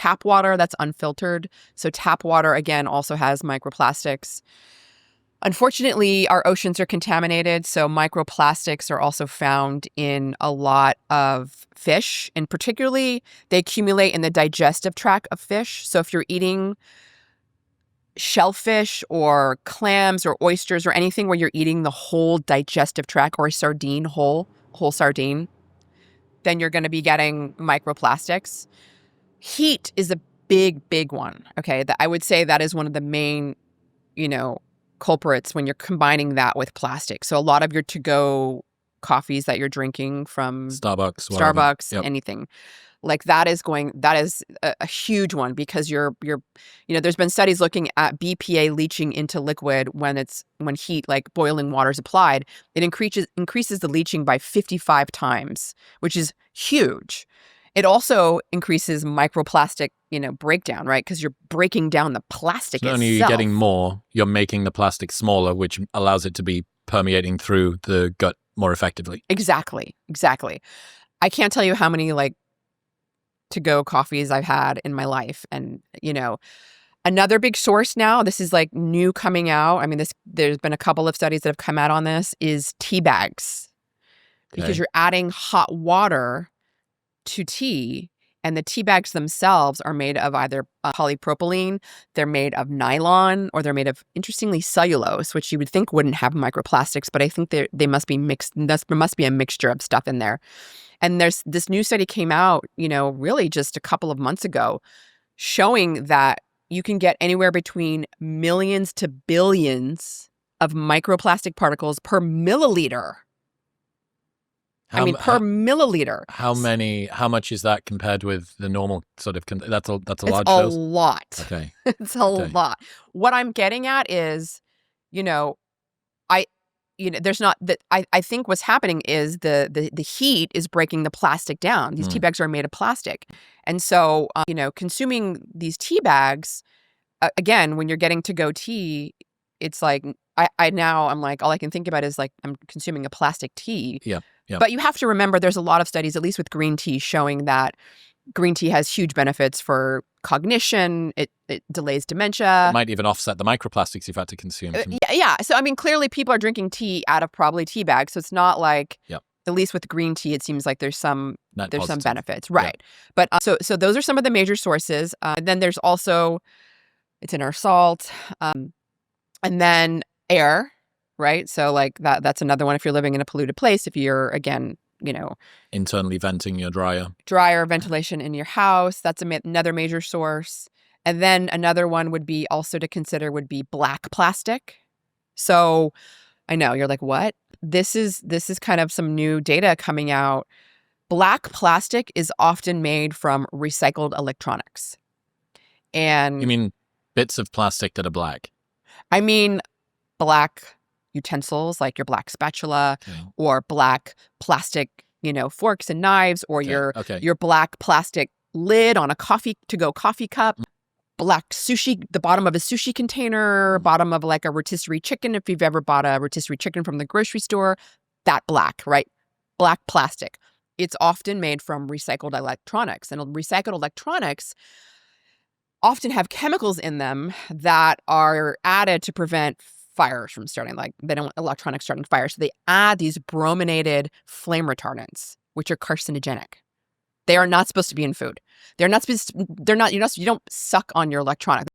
tap water that's unfiltered. So tap water, again, also has microplastics. Unfortunately, our oceans are contaminated, so microplastics are also found in a lot of fish, and particularly they accumulate in the digestive tract of fish. So if you're eating shellfish or clams or oysters or anything where you're eating the whole digestive tract, or a sardine, whole sardine, then you're going to be getting microplastics. Heat is a big one. Okay, I would say that is one of the main, culprits when you're combining that with plastic. So a lot of your to-go coffees that you're drinking from Starbucks, yep. Anything like that is a huge one, because there's been studies looking at BPA leaching into liquid when heat, like boiling water, is applied. It increases the leaching by 55 times, which is huge. It also increases microplastic, breakdown, right? Because you're breaking down the plastic itself. Not only are you getting more, you're making the plastic smaller, which allows it to be permeating through the gut more effectively. Exactly. I can't tell you how many to-go coffees I've had in my life. And, another big source now, this is like new coming out. I mean, there's been a couple of studies that have come out on this, is tea bags. Okay. Because you're adding hot water to tea, and the tea bags themselves are made of either polypropylene, they're made of nylon, or they're made of, interestingly, cellulose, which you would think wouldn't have microplastics, but I think they must be mixed. There must be a mixture of stuff in there. And there's this new study came out, really just a couple of months ago, showing that you can get anywhere between millions to billions of microplastic particles per milliliter. Per milliliter. How much is that compared with the normal sort of, that's a large dose? It's a lot. Okay. It's a lot. What I'm getting at is, there's not that. I think what's happening is the heat is breaking the plastic down. These tea bags are made of plastic. And so, consuming these tea bags, again, when you're getting to-go tea, it's like, I'm like, all I can think about is like, I'm consuming a plastic tea. Yeah. But you have to remember, there's a lot of studies, at least with green tea, showing that green tea has huge benefits for cognition. It delays dementia. It might even offset the microplastics you've had to consume. Yeah. So, clearly people are drinking tea out of probably tea bags. So it's not like, at least with green tea, it seems like there's some benefits. Right. But so those are some of the major sources. Then there's also, it's in our salt. And then air. Right. So like that's another one if you're living in a polluted place. If you're, again, internally venting your dryer ventilation in your house, that's another major source. And then another one would be also to consider would be black plastic. So I know you're like, what? This is kind of some new data coming out. Black plastic is often made from recycled electronics. And you mean bits of plastic that are black? I mean black utensils, like your black spatula, or black plastic, forks and knives, or your black plastic lid on a to-go coffee cup, black sushi, the bottom of a sushi container, bottom of like a rotisserie chicken. If you've ever bought a rotisserie chicken from the grocery store, that black, right? Black plastic. It's often made from recycled electronics, and recycled electronics often have chemicals in them that are added to prevent fires from starting. Like, they don't want electronics starting fires, so they add these brominated flame retardants, which are carcinogenic. They are not supposed to be in food. You don't suck on your electronics.